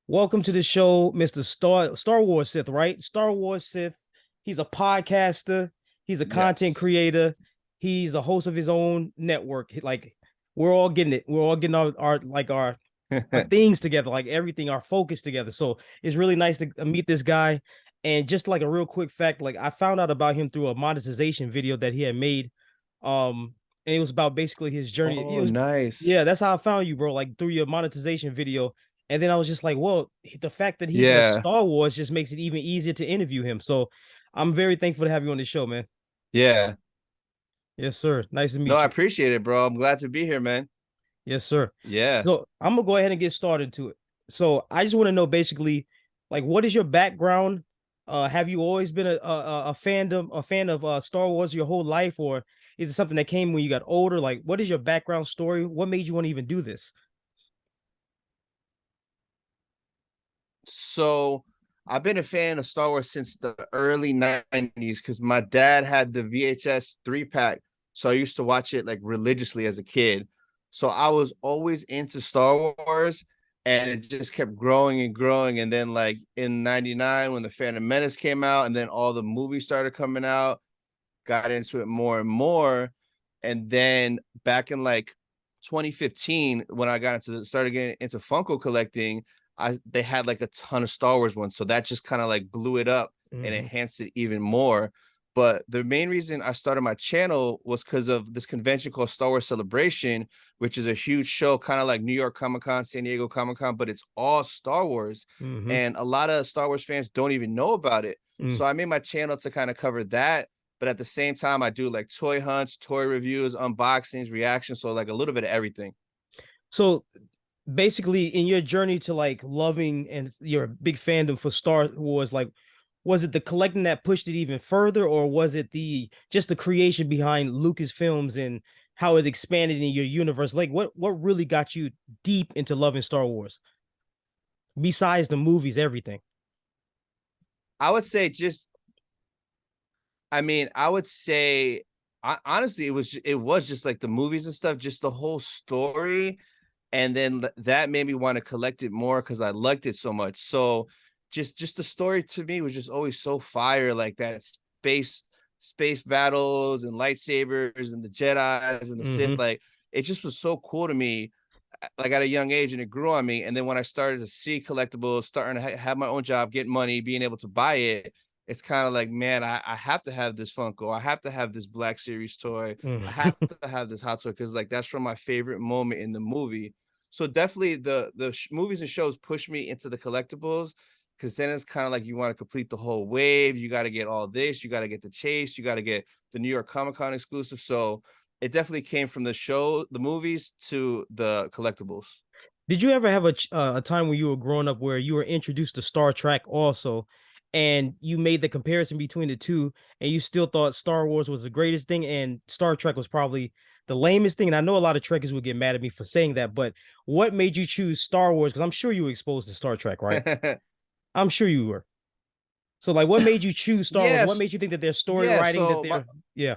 Welcome to the show, Mr. Star Wars Sith, right? Star Wars Sith. He's a podcaster. He's a content Yes. creator. He's the host of his own network. Like we're all getting it. We're all getting our things together, like everything, our focus together. So it's really nice to meet this guy. And just like a real quick fact, like I found out about him through a monetization video that he had made. And it was about basically his journey. It Oh, was Yeah, nice. that's how I found you, bro. Like through your monetization video. And then I was just like, well, the fact that he does Yeah. Star Wars just makes it even easier to interview him. So I'm very thankful to have you on the show, man. Yeah. Yes, sir. Nice to No, meet I you. appreciate it, bro. I'm glad to be here, man. Yes, sir. Yeah. So I'm gonna go ahead and get started to it. So I just want to know basically, like, what is your background? Have you always been a fan of Star Wars your whole life, or is it something that came when you got older? Like, what is your background story? What made you want to even do this? So I've been a fan of Star Wars since the early 90s because my dad had the VHS 3-pack. So I used to watch it like religiously as a kid. So I was always into Star Wars and it just kept growing and growing. And then, like in 99, when the Phantom Menace came out, and then all the movies started coming out, got into it more and more. And then back in like 2015, when I got into started getting into Funko collecting, they had like a ton of Star Wars ones. So that just kind of like blew it up and Mhm. enhanced it even more. But the main reason I started my channel was because of this convention called Star Wars Celebration, which is a huge show, kind of like New York Comic Con, San Diego Comic Con, but it's all Star Wars. Mhm. And a lot of Star Wars fans don't even know about it. Mm. So I made my channel to kind of cover that, but at the same time, I do like toy hunts, toy reviews, unboxings, reactions. So like a little bit of everything. So basically in your journey to like loving and your big fandom for Star Wars, like was it the collecting that pushed it even further, or was it the just the creation behind Lucasfilms and how it expanded in your universe? Like what really got you deep into loving Star Wars besides the movies, everything? I would say just, I mean, I would say, honestly, it was just like the movies and stuff, just the whole story, and then that made me want to collect it more because I liked it so much. So just the story to me was just always so fire, like that space battles and lightsabers and the Jedi's and the Sith. Mm-hmm. Like it just was so cool to me, like at a young age, and it grew on me. And then when I started to see collectibles, starting to have my own job, get money, being able to buy it, it's kind of like, man, I have to have this Funko. I have to have this Black Series toy. I have Mm-hmm. to have this Hot Toy because like that's from my favorite moment in the movie. So definitely the movies and shows push me into the collectibles because then it's kind of like you want to complete the whole wave. You got to get all this. You got to get the chase. You got to get the New York Comic Con exclusive. So it definitely came from the show, the movies to the collectibles. Did you ever have a time when you were growing up where you were introduced to Star Trek also, and you made the comparison between the two, and you still thought Star Wars was the greatest thing, and Star Trek was probably the lamest thing? And I know a lot of Trekkies would get mad at me for saying that, but what made you choose Star Wars? Because I'm sure you were exposed to Star Trek, right? I'm sure you were. So, like, what made you choose Star Wars? What Yes, made you think that their story yeah. writing, that So my they're, yeah.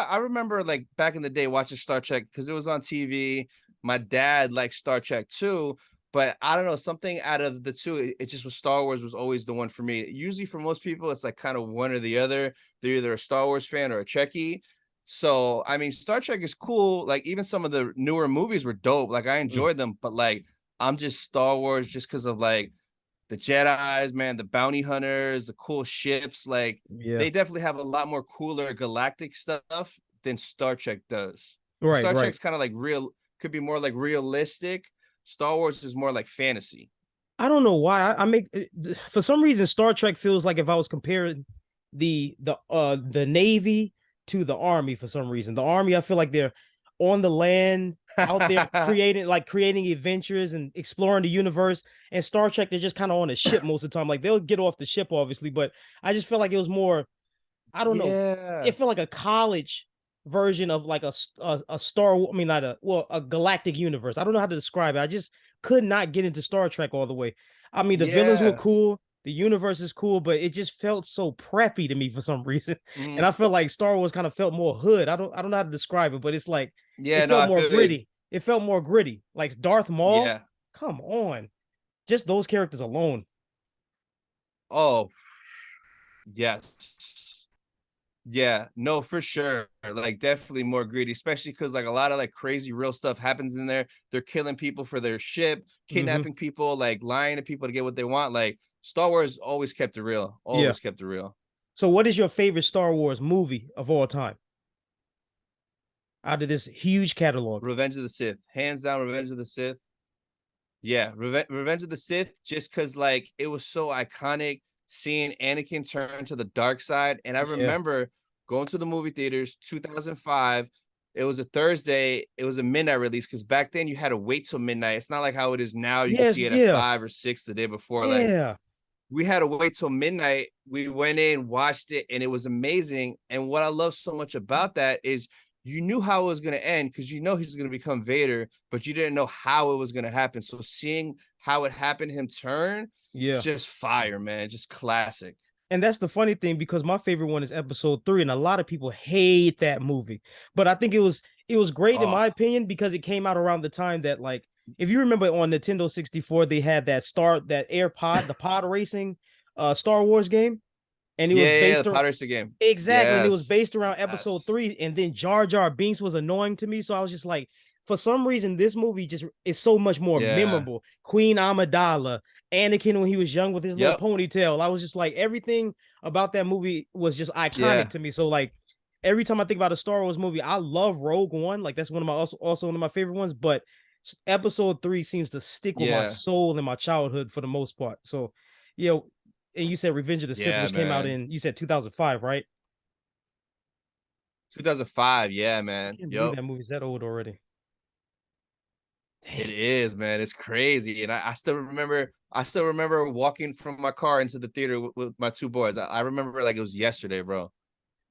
I remember like back in the day watching Star Trek because it was on TV. My dad liked Star Trek too, but I don't know, something out of the two, it just was Star Wars was always the one for me. Usually for most people, it's like kind of one or the other. They're either a Star Wars fan or a Trekkie. So I mean, Star Trek is cool. Like even some of the newer movies were dope. Like I Mm, enjoyed them, but like I'm just Star Wars just because of like the Jedi's, man, the bounty hunters, the cool ships. Like yeah. they definitely have a lot more cooler galactic stuff than Star Trek does. Right, Star right. Trek's kind of like real, could be more like realistic. Star Wars is more like fantasy. I don't know why I make for some reason Star Trek feels like if I was comparing the Navy to the Army. For some reason, the Army, I feel like they're on the land out there creating adventures and exploring the universe, and Star Trek, they're just kind of on a ship most of the time. Like they'll get off the ship obviously, but I just felt like it was more, I don't know, Yeah. it felt like a college version of like a Star, I mean, not a, well, a galactic universe. I don't know how to describe it. I just could not get into Star Trek all the way. I mean, the villains were Yeah. cool. The universe is cool, but it just felt so preppy to me for some reason. And Mhm. I felt like Star Wars kind of felt more hood. I don't know how to describe it, but it's like it Yeah, no, felt I more feel you. gritty. It felt more gritty. Like Darth Maul. Yeah. Come on. Just those characters alone. Oh, yes. Yeah, no, for sure. Like definitely more greedy, especially because like a lot of like crazy real stuff happens in there. They're killing people for their ship, Hmm. kidnapping people, like lying to people to get what they want. Like Star Wars always kept it real. Yeah. Always kept it real. So what is your favorite Star Wars movie of all time out of this huge catalog? Revenge of the Sith, hands down. Revenge of the Sith. Yeah, Revenge of the Sith, just because like it was so iconic seeing Anakin turn to the dark side. And I Yeah. remember going to the movie theaters 2005. It was a Thursday. It was a midnight release because back then you had to wait till midnight. It's not like how it is now. You can Yes, see it at yeah. 5 or 6 the day before. Like Yeah. we had to wait till midnight. We went in, watched it, and it was amazing. And what I love so much about that is you knew how it was going to end because you know he's going to become Vader, but you didn't know how it was going to happen. So seeing how it happened, him turn, Yeah. just fire, man, just classic. And that's the funny thing because my favorite one is episode 3, and a lot of people hate that movie. But I think it was great in Oh, my opinion because it came out around the time that, like, if you remember on Nintendo 64, they had that AirPod, the pod racing Star Wars game, and it was yeah, the based around Potter game. exactly, and it was based Yes, around episode yes, 3, and then Jar Jar Binks was annoying to me, so I was just like, for some reason, this movie just is so much more yeah, memorable. Queen Amidala, Anakin when he was young with his little yep, ponytail. I was just like, everything about that movie was just iconic yeah, to me. So like every time I think about a Star Wars movie, I love Rogue One. Like that's one of my also one of my favorite ones. But episode 3 seems to stick with my yeah, soul and my childhood for the most part. So yeah, and you said Revenge of the Sith, yeah, which came out man. in, you said 2005, right? 2005, yeah, I man. can't believe Yep. that movie's that old already. It Damn. is, man. It's crazy. And I still remember walking from my car into the theater with my two boys. I remember like it was yesterday, bro.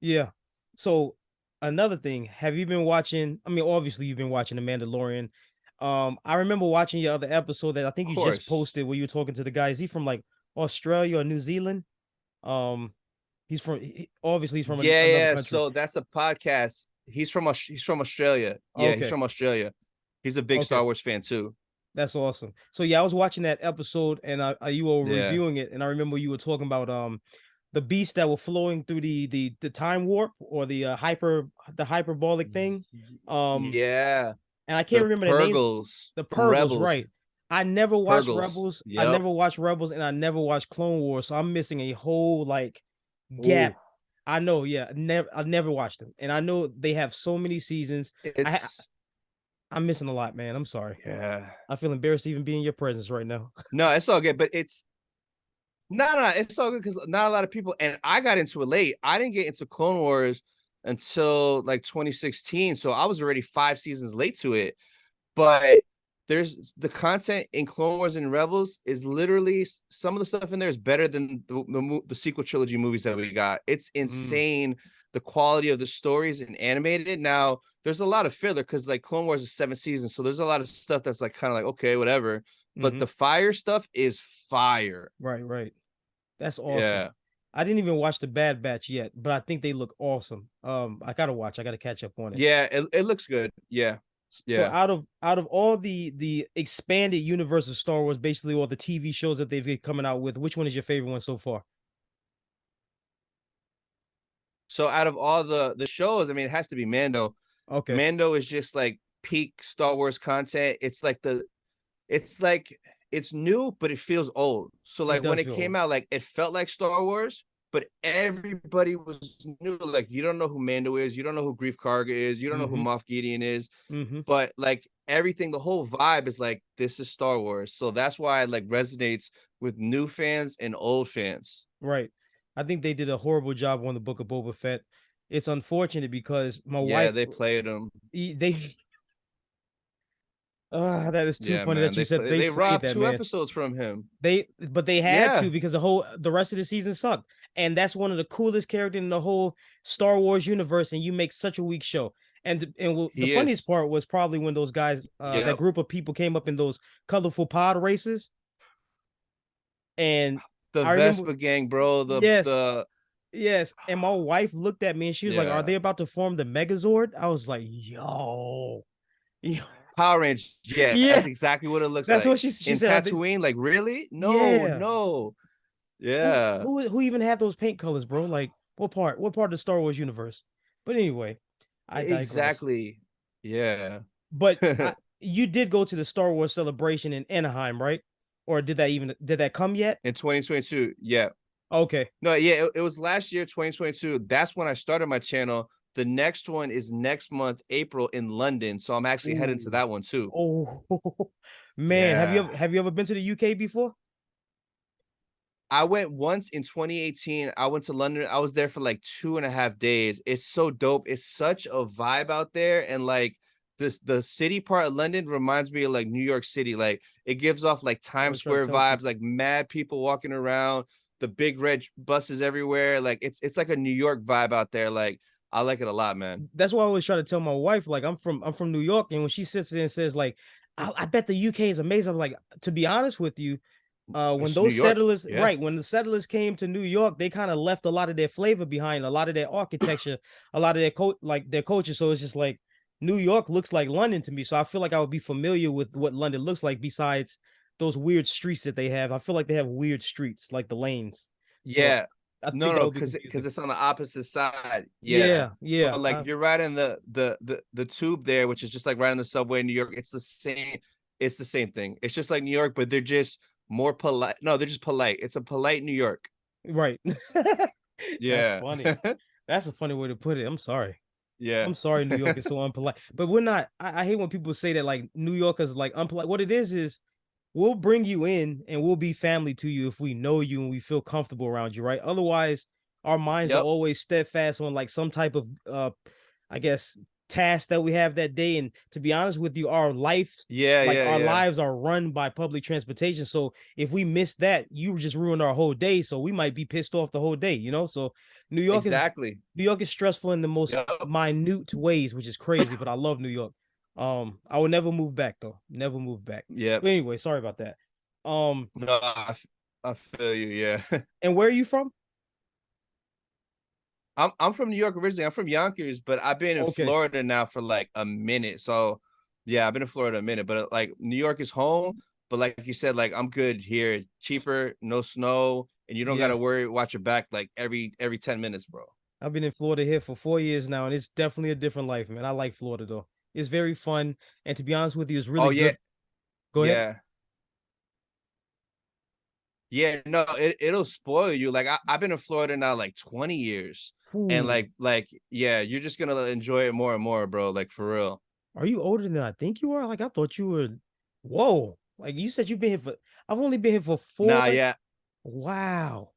Yeah. So another thing, have you been watching? I mean, obviously you've been watching The Mandalorian. I remember watching your other episode that I think Of you just course. posted where you were talking to the guy. Is he from like Australia or New Zealand? Um, obviously he's from Yeah, another yeah. country. So that's a podcast. He's from Australia. Yeah, he's Okay. from Australia. He's a big Okay. Star Wars fan too. That's awesome. So yeah, I was watching that episode and you were Yeah. reviewing it, and I remember you were talking about the beasts that were flowing through the time warp or the hyperbolic thing. Um, Yeah. and I can't The remember the names. Purgles The from Purgles, Rebels. right? I never watched Purgles. Rebels. I Yep. never watched Rebels, and I never watched Clone Wars. So I'm missing a whole like Ooh. gap. I know, yeah, I never watched them, and I know they have so many seasons. I It's I'm missing a lot, man. I'm sorry. yeah. I feel embarrassed to even be in your presence right now. No, it's all good, but it's no, it's all good because not a lot of people. And I got into it late. I didn't get into Clone Wars until like 2016, so I was already 5 seasons late to it. But there's the content in Clone Wars and Rebels is literally some of the stuff in there is better than the sequel trilogy movies that we got. It's Mm, insane the quality of the stories and animated. Now there's a lot of filler because like Clone Wars is 7 seasons, so there's a lot of stuff that's like kind of like okay, whatever. But hmm. the fire stuff is fire. Right, right. That's awesome. Yeah. I didn't even watch the Bad Batch yet, but I think they look awesome. I gotta watch. I gotta catch up on it. Yeah, it looks good. Yeah. So Yeah. out of all the expanded universe of Star Wars, basically all the TV shows that they've been coming out with, which one is your favorite one so far? So out of all the shows, I mean, it has to be Mando. Okay, Mando is just like peak Star Wars content. It's like it's new, but it feels old. So it like when does it feel came old. out, like it felt like Star Wars, but everybody was new. Like you don't know who Mando is, you don't know who Grief Karga is, you don't know who Mm-hmm. Moff Gideon is, Mm-hmm. but like everything, the whole vibe is like this is Star Wars. So that's why it like resonates with new fans and old fans. Right. I think they did a horrible job on the Book of Boba Fett. It's unfortunate because my Yeah, wife they played them. they that is too Yeah, funny man. that you said they They played robbed that, two man. episodes from him. But they had to Yeah, because the rest of the season sucked. And that's one of the coolest characters in the whole Star Wars universe, and you make such a weak show. And the he funniest is. part was probably when those guys, that Yep. group of people came up in those colorful pod races, and the I remember. Vespa gang, bro. Yes, The yes. And my wife looked at me and she was like, "Are yeah. they about to form the Megazord?" I was like, "Yo, yo." Power Rangers. Yeah, that's Yeah, exactly what it looks that's like. what she In said. Are they? Tatooine, like really? No, Yeah. no. Who Yeah. who even had those paint colors, bro? Like what part? What part of the Star Wars universe? But anyway, I digress. Exactly. Yeah. But you did go to the Star Wars celebration in Anaheim, right? Or did that come yet? In 2022. Yeah. Okay. No, yeah, it was last year, 2022. That's when I started my channel. The next one is next month, April in London. So I'm actually heading to Ooh. that one too. Oh man, Yeah. have you ever been to the UK before? I went once in 2018. I went to London. I was there for like 2.5 days. It's so dope. It's such a vibe out there. And like the city part of London reminds me of like New York City. Like it gives off like I Times was trying to Square tell vibes, people. like mad people walking around, the big red buses everywhere. Like it's like a New York vibe out there. Like I like it a lot, man. That's why I always try to tell my wife, like I'm from New York, and when she sits there and says, like, I bet the UK is amazing. I'm like, to be honest with you, when It's New those York. settlers, Yeah. right, when the settlers came to New York, they kind of left a lot of their flavor behind, a lot of their architecture, a lot of their culture. So it's just like New York looks like London to me. So I feel like I would be familiar with what London looks like besides those weird streets that they have. I feel like they have weird streets, like the lanes. So Yeah. I No, think that no, would be because confusing. it's on the opposite side. Yeah. Yeah, But yeah. like you're right in the tube there, which is just like right on the subway in New York. It's the same thing. It's just like New York, but they're just more polite. No, they're just polite. It's a polite New York. Right. That's Yeah. funny. That's a funny way to put it. I'm sorry. Yeah. I'm sorry, New York is so unpolite. But we're not. I hate when people say that like New Yorkers like unpolite. What it is we'll bring you in and we'll be family to you if we know you and we feel comfortable around you, right? Otherwise, our minds are Yep. always steadfast on like some type of I guess task that we have that day. And to be honest with you, Yeah, like yeah, our yeah. lives are run by public transportation. So if we miss that, you just ruin our whole day. So we might be pissed off the whole day, you know? So New York is Exactly. New York is stressful in the most Yep. minute ways, which is crazy, but I love New York. I will never move back though. Never move back. Yep. But anyway, sorry about that. Um, No, I feel you. Yeah. and where are you from? I'm from New York originally. I'm from Yonkers, but I've been in Okay. Florida now for like a minute. So yeah, I've been in Florida a minute, but like New York is home. But like you said, like I'm good here. Cheaper, no snow, and you don't Yeah. gotta worry, watch your back like every 10 minutes, bro. I've been in Florida here for 4 years now, and it's definitely a different life, man. I like Florida though. It's very fun. And to be honest with you, it's Oh really yeah, good. Go ahead. yeah. Yeah, no, it'll spoil you. Like I've been in Florida now like 20 years. And Ooh. like yeah, you're just gonna enjoy it more and more, bro. Like for real. Are you older than I think you are? Like I thought you were. Whoa. Like you said you've been here for I've only been here for four. Nah, yeah, Wow.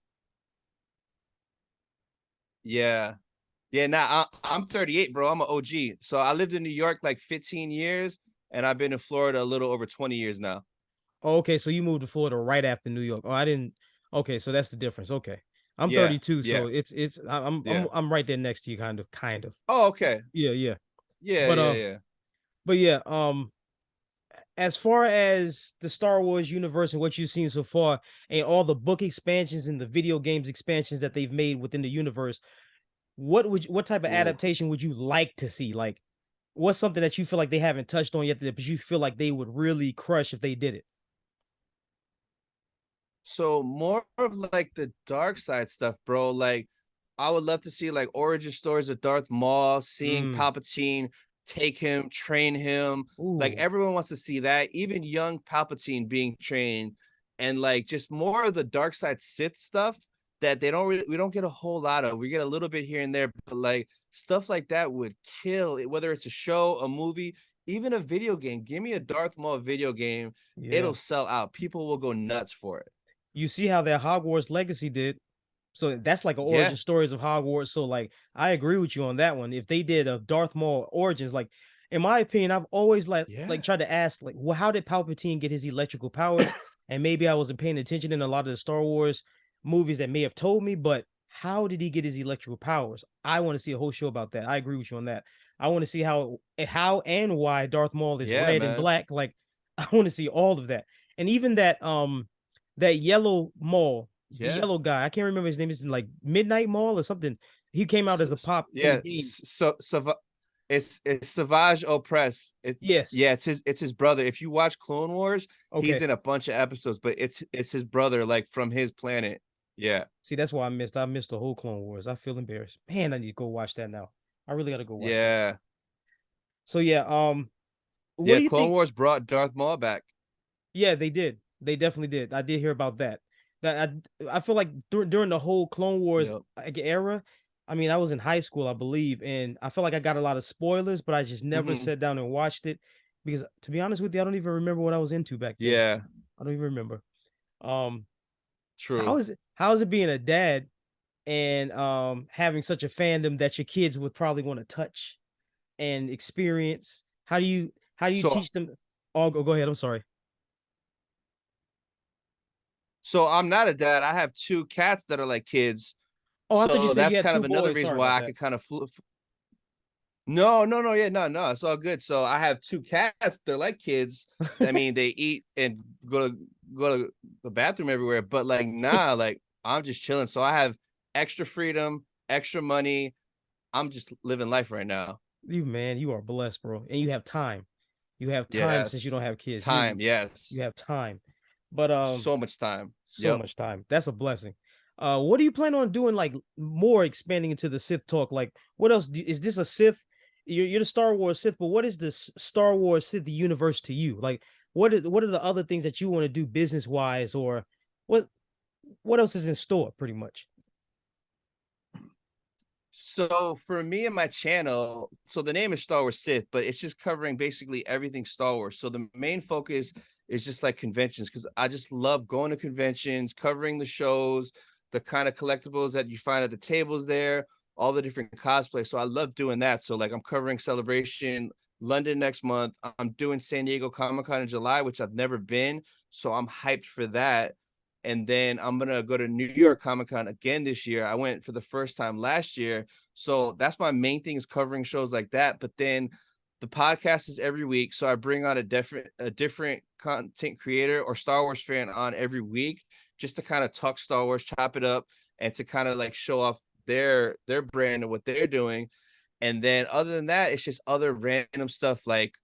yeah. Yeah, nah, I'm 38, bro. I'm an OG. So I lived in New York like 15 years, and I've been in Florida a little over 20 years now. Oh, okay, so you moved to Florida right after New York. Oh, I didn't. Okay, so that's the difference. Okay, I'm Yeah, 32, yeah, so yeah. I'm right there next to you, kind of. Oh, okay. Yeah, yeah. Yeah, But yeah, yeah. but yeah. As far as the Star Wars universe and what you've seen so far, and all the book expansions and the video games expansions that they've made within the universe, what type of Ooh. adaptation would you like to see? Like, what's something that you feel like they haven't touched on yet, that but you feel like they would really crush if they did it? So more of like the dark side stuff, bro. Like I would love to see like origin stories of Darth Maul, seeing Mm. Palpatine take him, train him. Like Ooh. everyone wants to see that. Even young Palpatine being trained, and like just more of the dark side Sith stuff that we don't get a whole lot of. We get a little bit here and there, but like stuff like that would kill it, whether it's a show, a movie, even a video game. Give me a Darth Maul video game. Yeah. It'll sell out. People will go nuts for it. You see how that Hogwarts Legacy did. So that's like an origin Yeah. stories of Hogwarts. So like I agree with you on that one. If they did a Darth Maul origins, like in my opinion, I've always Yeah. tried to ask like, well, how did Palpatine get his electrical powers? And maybe I wasn't paying attention in a lot of the Star Wars movies that may have told me, but how did he get his electrical powers? I want to see a whole show about that. I agree with you on that. I want to see how and why Darth Maul is Yeah, red and man. black. Like I want to see all of that. And even that yellow Maul the Yeah. yellow guy. I can't remember his name. It's in like Midnight Mall or something. He came out as a pop in the Yeah. game. It's Savage Opress. Yes. Yeah, it's his brother. If you watch Clone Wars, he's Okay. in a bunch of episodes, but it's his brother, like from his planet. Yeah. See, that's why I missed. I missed the whole Clone Wars. I feel embarrassed. Man, I need to go watch that now. I really got to go watch that. Yeah. So yeah, what Yeah. do you Clone think? Wars brought Darth Maul back. Yeah, they did. They definitely did. I did hear about that. I feel like during the whole Clone Wars Yep. era, I mean, I was in high school, I believe, and I feel like I got a lot of spoilers, but I just never Hmm. sat down and watched it because, to be honest with you, I don't even remember what I was into back then. Yeah. I don't even remember. Um, True. how is it being a dad and having such a fandom that your kids would probably want to touch and experience? How do you So teach them? Oh, go ahead. I'm sorry. so I'm not a dad. I have two cats that are like kids. Oh, I thought you So said you that's had kind two of another boys. reason Sorry why about I that. could kind of no, yeah, no, it's all good. So I have two cats. They're like kids. I mean, they eat and go to the bathroom everywhere, but like nah, like I'm just chilling. So I have extra freedom, extra money. I'm just living life right now. You man, you are blessed, bro. And you have time. You have time since you Yes. don't have kids. Time, You yes. have time. But So much time. so Yep. much time. That's a blessing. What do you plan on doing like more expanding into the Sith talk? Like what else is this a Sith? You're the Star Wars Sith, but what is this Star Wars Sith universe to you? Like what are the other things that you want to do business wise or what what else is in store pretty much? So for me and my channel, so the name is Star Wars Sith, but it's just covering basically everything Star Wars. So the main focus is just like conventions because I just love going to conventions, covering the shows, the kind of collectibles that you find at the tables there, all the different cosplay. So I love doing that. So like I'm covering Celebration London next month. I'm doing San Diego Comic-Con in July, which I've never been. So I'm hyped for that. And then I'm gonna go to New York Comic Con again this year. I went for the first time last year, so that's my main thing is covering shows like that. But then the podcast is every week, so I bring on a different content creator or Star Wars fan on every week just to kind of talk Star Wars, chop it up, and to kind of like show off their brand and what they're doing. And then other than that, it's just other random stuff like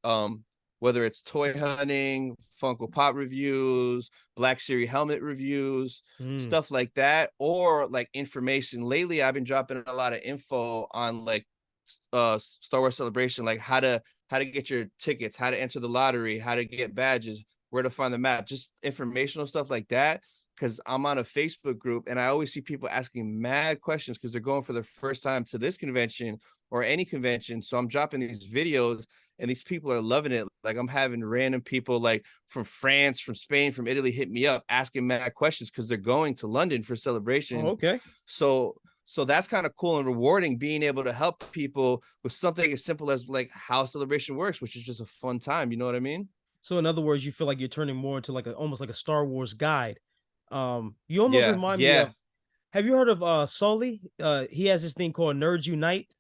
whether it's toy hunting, Funko Pop reviews, Black Series helmet reviews, Mm. stuff like that, or like information. Lately, I've been dropping a lot of info on like Star Wars Celebration, like how to get your tickets, how to enter the lottery, how to get badges, where to find the map, just informational stuff like that. Because I'm on a Facebook group and I always see people asking mad questions because they're going for the first time to this convention or any convention. So I'm dropping these videos and these people are loving it. Like I'm having random people like from France, from Spain, from Italy hit me up asking mad questions because they're going to London for Oh, Celebration. okay. So that's kind of cool and rewarding being able to help people with something as simple as like how Celebration works, which is just a fun time. You know what I mean? So in other words, you feel like you're turning more into like a almost like a Star Wars guide. You almost Yeah, remind me yeah. of have you heard of Sully? He has this thing called Nerds Unite.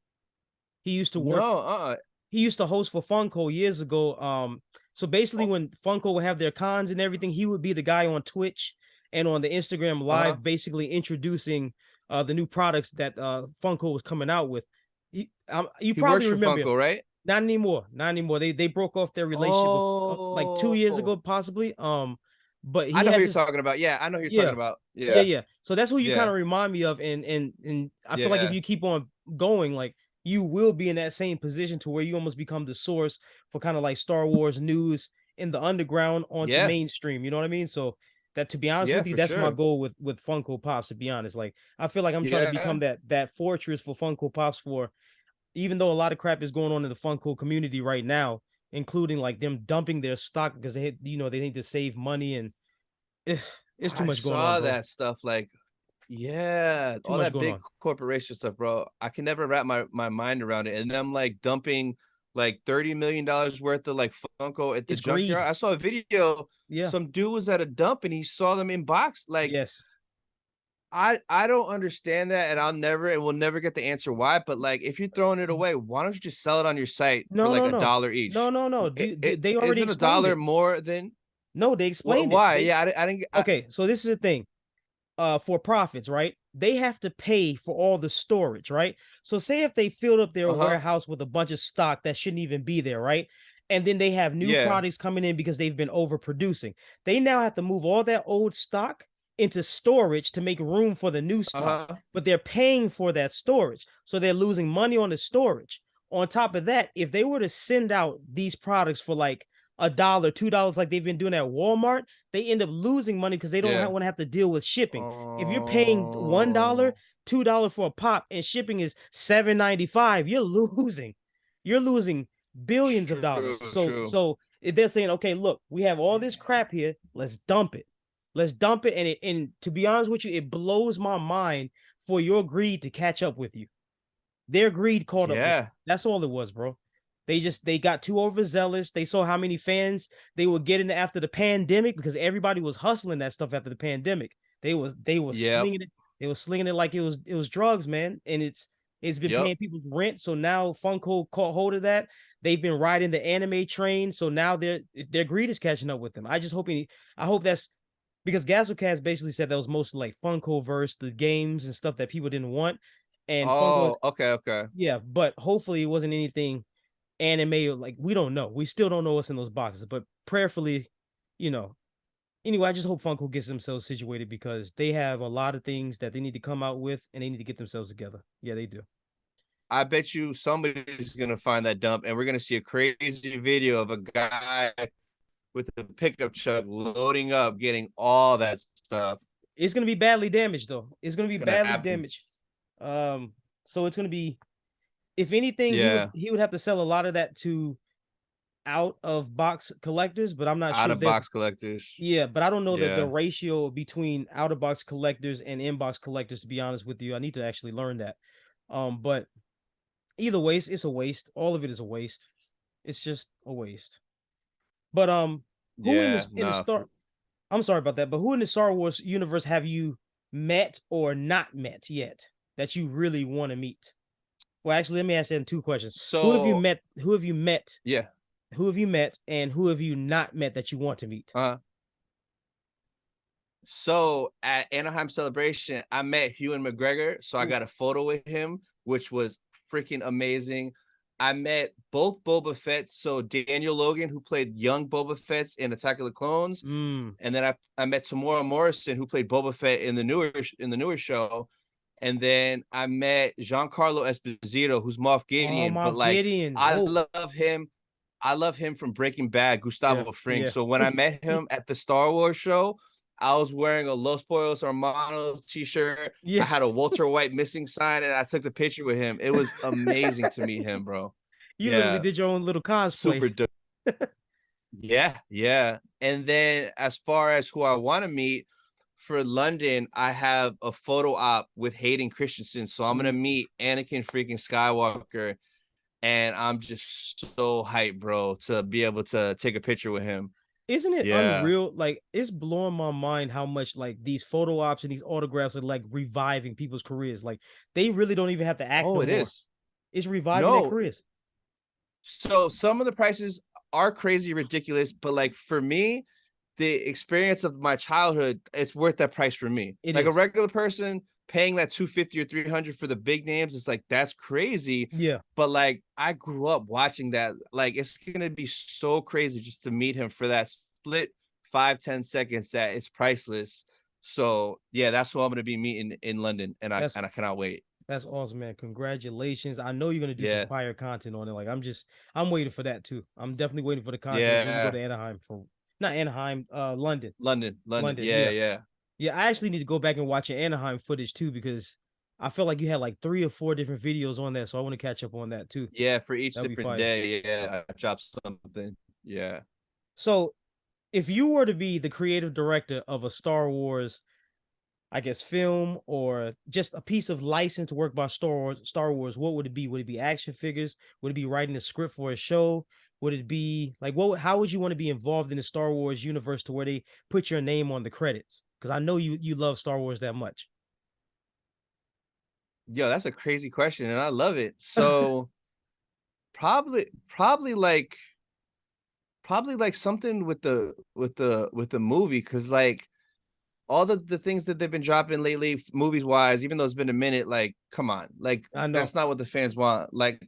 He used to work No, he used to host for Funko years ago. So basically oh, when Funko would have their cons and everything, he would be the guy on Twitch and on the Instagram uh-huh. live basically introducing the new products that Funko was coming out with. You He probably works for remember him. Funko, right? Not anymore. Not anymore. They broke off their relationship with like 2 years Oh, ago, possibly. But I he know who has you're this. talking about. Yeah, I know who you're talking Yeah, about. yeah, Yeah, yeah. So that's who you kind yeah, of remind me of, and I feel like if yeah, you keep on going, like you will be in that same position to where you almost become the source for kind of like Star Wars news in the underground onto yeah, mainstream. You know what I mean? So that to be honest yeah, with you, for that's my sure. goal with Funko Pops. To be honest, like I feel like I'm trying to Yeah, become that fortress for Funko Pops for even though a lot of crap is going on in the Funko community right now, including like them dumping their stock because they need to save money and it's too I much going on, saw bro. that stuff. Like, yeah, Too all much that going big on. corporation stuff, bro. I can never wrap my mind around it. And them like dumping like $30 million worth of like Funko at the It's junkyard. greed. I saw a video. Yeah. Some dude was at a dump and he saw them in box. Like, Yes. I don't understand that, and I'll never and will never get the answer why. But like, if you're throwing it away, why don't you just sell it on your site for No, like no, a no. dollar No, each? no, no. They already Isn't a explained dollar it. more than No, they explained it. why? They Yeah, I didn't. okay, so this is the thing. for profits, right? They have to pay for all the storage, right? So say if they filled up their Uh-huh. warehouse with a bunch of stock that shouldn't even be there, right? And then they have new Yeah. products coming in because they've been overproducing. They now have to move all that old stock into storage to make room for the new stock, Uh-huh. but they're paying for that storage. So they're losing money on the storage. On top of that, if they were to send out these products for like $1, $2, like they've been doing at Walmart, they end up losing money because they don't Yeah. want to have to deal with shipping. If you're paying $1, Oh, $2 for a pop and shipping is $7.95, you're losing. You're losing billions of true, dollars. So true. so they're saying, okay, look, we have all this crap here. Let's dump it. Let's dump it. And to be honest with you, it blows my mind for your greed to catch up with you. Their greed caught up with them. Yeah. That's all it was, bro. They got too overzealous. They saw how many fans they were getting after the pandemic because everybody was hustling that stuff after the pandemic. They were Yep. slinging it. They were slinging it like it was drugs, man. And it's been Yep. paying people's rent. So now Funko caught hold of that. They've been riding the anime train. So now their greed is catching up with them. I hope that's because Gazzlecast basically said that was mostly like Funko verse, the games and stuff that people didn't want. And Funko is Oh, okay, okay. yeah, but hopefully it wasn't anything anime or like we don't know. We still don't know what's in those boxes, but prayerfully, you know. Anyway, I just hope Funko gets themselves situated because they have a lot of things that they need to come out with and they need to get themselves together. Yeah, they do. I bet you somebody's gonna find that dump, and we're gonna see a crazy video of a guy with a pickup truck loading up, getting all that stuff. It's gonna be badly damaged though. It's gonna It's be gonna badly happen. damaged. So it's gonna be if anything, he would Yeah, he would have to sell a lot of that to out of box collectors, but I'm not out sure if of there's box collectors. yeah, but I don't know the Yeah, ratio between out of box collectors and inbox collectors. To be honest with you, I need to actually learn that. But either way, it's a waste. All of it is a waste. It's just a waste. But who in yeah, the no, Star? I'm sorry about that, but who in the Star Wars universe have you met or not met yet that you really want to meet? Well, actually, let me ask them two questions. Who have you so met? Who have you met? yeah, Who have you met? And who have you not met that you want to meet? uh, so at Anaheim Celebration, I met Ewan McGregor, so I Oof. got a photo with him, which was freaking amazing. I met both Boba Fett, so Daniel Logan, who played young Boba Fett in Attack of the Clones, Mm. and then I met Tamora Morrison, who played Boba Fett in the newer show, and then I met Giancarlo Esposito, who's Moff Oh, Gideon. But Moff like, Gideon. I Oh, love him. I love him from Breaking Bad, yeah, Gustavo Fring. yeah, So when I met him at the Star Wars show, I was wearing a Los Pollos Hermanos t-shirt. I yeah. had a Walter White missing sign, and I took the picture with him. It was amazing to meet him, bro. You literally Yeah, did your own little cosplay. super dope. Yeah, yeah. And then as far as who I want to meet for London, I have a photo op with Hayden Christensen. So I'm gonna Mm. meet Anakin freaking Skywalker, and I'm just so hyped, bro, to be able to take a picture with him. Isn't it Yeah. unreal? Like it's blowing my mind how much like these photo ops and these autographs are like reviving people's careers. Like they really don't even have to act Oh, no it more. is. It's reviving their No, careers. so some of the prices are crazy ridiculous, but like for me, the experience of my childhood, it's worth that price for me. It Like a is. regular person paying that 250 or 300 for the big names, it's like that's crazy. Yeah, But like I grew up watching that. Like it's gonna be so crazy just to meet him for that split 5-10 seconds that it's priceless. So yeah, that's who I'm gonna be meeting in London, and I that's cannot wait. that's awesome, man. Congratulations. I know you're gonna do some Yeah, fire content on it. Like I'm waiting for that too. I'm definitely waiting for the content when you go yeah. to Anaheim for not Anaheim, London. London, London. London, Yeah, yeah. yeah. Yeah, I actually need to go back and watch your Anaheim footage too because I felt like you had like 3 or 4 different videos on there, so I want to catch up on that too. Yeah, for each That'll be different fire. day. Yeah, I dropped something. Yeah. So, if you were to be the creative director of a Star Wars, I guess film or just a piece of licensed work by Star Wars, what would it be? Would it be action figures? Would it be writing a script for a show? Would it be like what? How would you want to be involved in the Star Wars universe to where they put your name on the credits? Because I know you love Star Wars that much. Yo, that's a crazy question, and I love it. So probably like something with the movie, because like all the things that they've been dropping lately, movies wise, even though it's been a minute, like, come on, like I know. that's not what the fans want. Like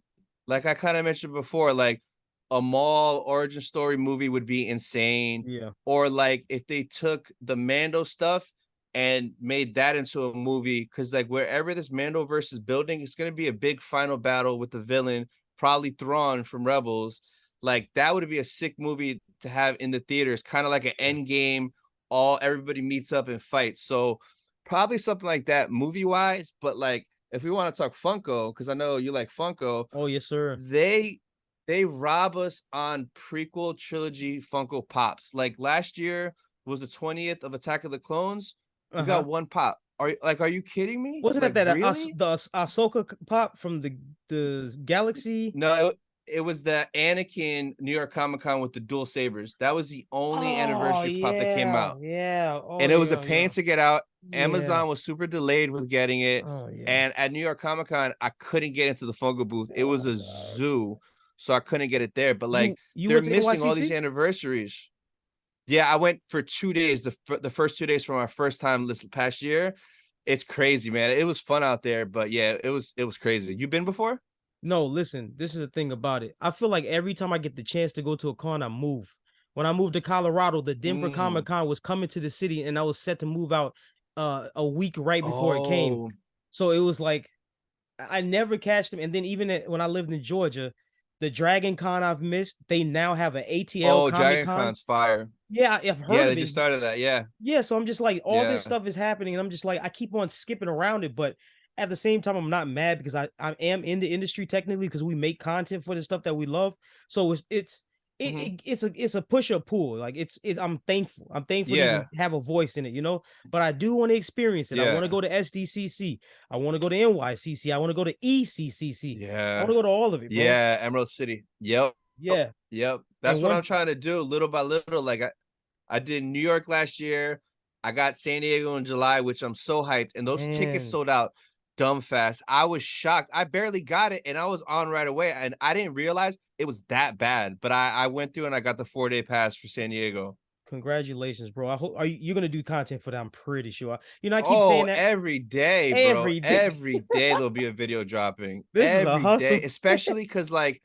I kind of mentioned before, like a Maul origin story movie would be insane. Yeah. Or like if they took the Mando stuff and made that into a movie, because like wherever this Mando verse is building, it's gonna be a big final battle with the villain, probably Thrawn from Rebels. Like that would be a sick movie to have in the theaters, kind of like an Yeah. end game, all everybody meets up and fights. So probably something like that movie wise. But like if we want to talk Funko, because I know you like Funko, Oh yes, sir. they they rob us on prequel trilogy Funko Pops. Like last year was the 20th of Attack of the Clones. We Uh-huh. got one pop. Are you kidding me? Wasn't Like that really? the Ahsoka pop from the galaxy? No, it was the Anakin New York Comic Con with the dual sabers. That was the only Oh anniversary pop that came yeah, out. yeah. Oh And it was a yeah, pain yeah. to get out. Yeah. Amazon was super delayed with getting it. Oh yeah. And at New York Comic Con, I couldn't get into the Funko booth. It Oh was my a God. zoo. So I couldn't get it there. But like You they're went to missing all these NYCC? anniversaries. Yeah, I went for 2 days. The first 2 days from our first time this past year. It's crazy, man. It was fun out there, but yeah, it was crazy. You been before? No, listen, this is the thing about it. I feel like every time I get the chance to go to a con, I move. When I moved to Colorado, the Denver Comic Mm. Con was coming to the city and I was set to move out a week right before it came. Oh, So it was like I never catched them. And then even when I lived in Georgia, the Dragon Con I've missed, they now have an ATL oh, Comic Dragon Con. Con's fire. Yeah, I've Yeah, heard they of it. just started that. Yeah, Yeah, so I'm just like, all this yeah. stuff is happening, and I'm just like, I keep on skipping around it, but at the same time, I'm not mad because I am in the industry technically because we make content for the stuff that we love. So Hmm. it's a push or pull. Like I'm thankful. I'm thankful to Yeah, even have a voice in it, you know. But I do want to experience it. I want to yeah, go to SDCC. I want to go to NYCC. I want to go to ECCC. I want yeah. to go to all of it, bro. Yeah, Emerald City. Yep. Yeah, Yep. That's and what I'm one trying to do little by little. Like I did New York last year. I got San Diego in July, which I'm so hyped. And those tickets man. sold out dumb fast. I was shocked. I barely got it and I was on right away. And I didn't realize it was that bad. But I went through and I got the 4 day pass for San Diego. Congratulations, bro. I hope you're gonna do content for that. I'm pretty sure. You know, I keep saying Oh, that every day, bro. every day. Every day there'll be a video dropping. This is a Every day, hustle. especially because like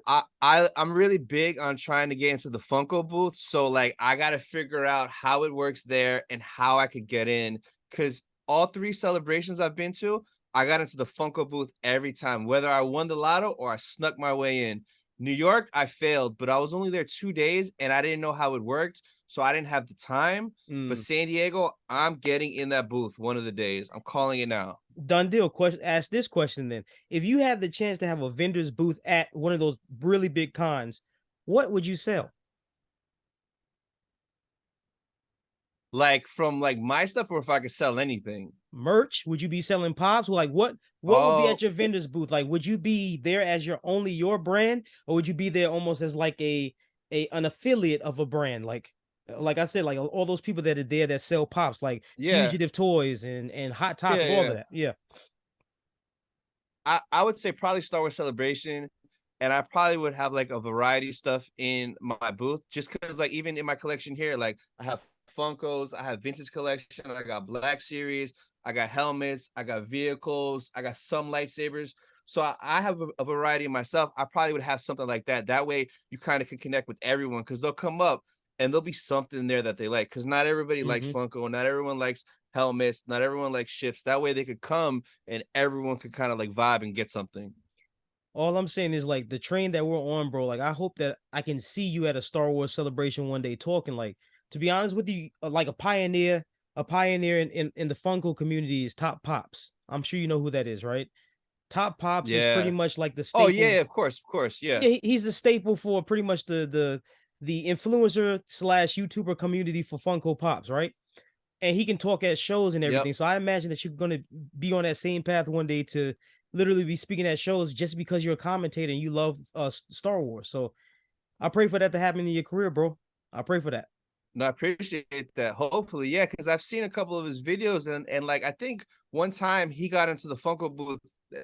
I'm really big on trying to get into the Funko booth. So like I gotta figure out how it works there and how I could get in. Cause all three celebrations I've been to, I got into the Funko booth every time, whether I won the lotto or I snuck my way in. New York, I failed, but I was only there 2 days and I didn't know how it worked. So I didn't have the time. But Mm, San Diego, I'm getting in that booth one of the days. I'm calling it now. done deal. Question. Ask this question then: if you had the chance to have a vendor's booth at one of those really big cons, what would you sell? Like from like my stuff, or if I could sell anything. Merch? Would you be selling pops? Like what would be at Oh, your vendor's booth? Like, would you be there as your only your brand, or would you be there almost as like a an affiliate of a brand? Like I said, like all those people that are there that sell pops, like yeah. Fugitive Toys and Hot Yeah, Topic, all of yeah. that. Yeah. I would say probably Star Wars Celebration, and I probably would have like a variety of stuff in my booth, just because like even in my collection here, like I have Funkos, I have vintage collection, I got Black Series, I got helmets, I got vehicles, I got some lightsabers. So I have a variety myself. I probably would have something like that. That way you kind of can connect with everyone because they'll come up and there'll be something there that they like. Because not everybody likes Hmm. Funko, not everyone likes helmets, not everyone likes ships. That way they could come and everyone could kind of like vibe and get something. All I'm saying is like the train that we're on, bro. Like I hope that I can see you at a Star Wars celebration one day talking. Like to be honest with you, like a pioneer in the Funko community is Top Pops. I'm sure you know who that is, right? Top Pops is pretty Yeah. much like the Oh yeah, staple. yeah, of course, of course. Yeah. Yeah, he's the staple for pretty much the influencer slash YouTuber community for Funko Pops, right? And he can talk at shows and Yep. everything. So I imagine that you're gonna be on that same path one day to literally be speaking at shows just because you're a commentator and you love Star Wars. So I pray for that to happen in your career, bro. I pray for that. No, I appreciate that. Hopefully, yeah, because I've seen a couple of his videos and like I think one time he got into the Funko booth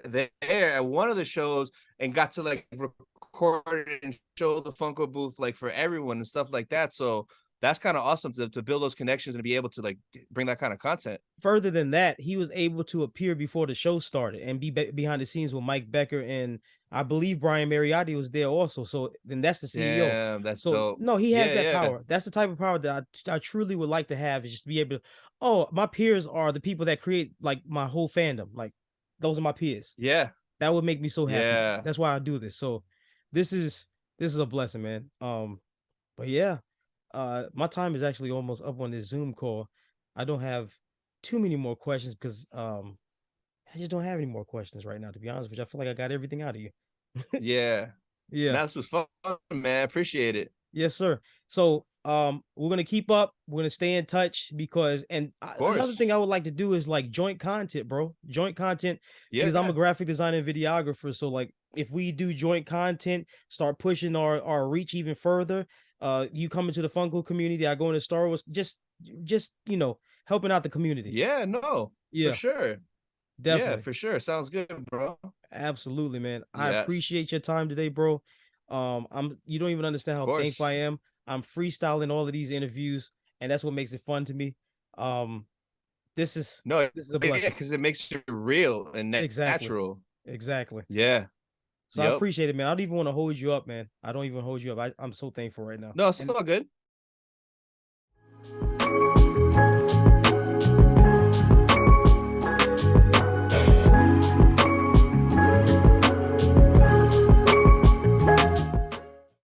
there at one of the shows and got to like record and show the Funko booth like for everyone and stuff like that. So that's kind of awesome to build those connections and be able to like bring that kind of content. Further than that, he was able to appear before the show started and be behind the scenes with Mike Becker, and I believe Brian Mariotti was there also. So then that's the CEO. Damn, that's So dope. no, he has Yeah, that yeah, power. That's the type of power that I truly would like to have, is just be able to, oh, my peers are the people that create like my whole fandom. Like those are my peers. yeah, That would make me so happy. yeah. That's why I do this. So this is this is a blessing, man. But yeah, my time is actually almost up on this Zoom call. I don't have too many more questions because I just don't have any more questions right now, to be honest with you. I feel like I got everything out of you. Yeah. Yeah. That was fun, man. Appreciate it. Yes, sir. So we're gonna keep up. We're gonna stay in touch because, and Of another thing I course. would like to do is like joint content, bro. Joint content, because I'm a Yeah. graphic designer and videographer. So like if we do joint content, start pushing our reach even further. You come into the Funko community, I go into Star Wars, just helping out the community. Yeah, no, for Yeah, sure. Yeah, definitely. for sure. Sounds good, bro. Absolutely, man. I appreciate Yes. your time today, bro. You don't even understand Of how thankful I course. am. I'm freestyling all of these interviews, and that's what makes it fun to me. Um, this is No, this is a yeah, blessing. because it makes it real and Exactly. natural. Exactly. Yeah. So I Yep. appreciate it, man. I don't even want to hold you up, man. I don't even hold you up. I'm so thankful right now. No, it's And all good.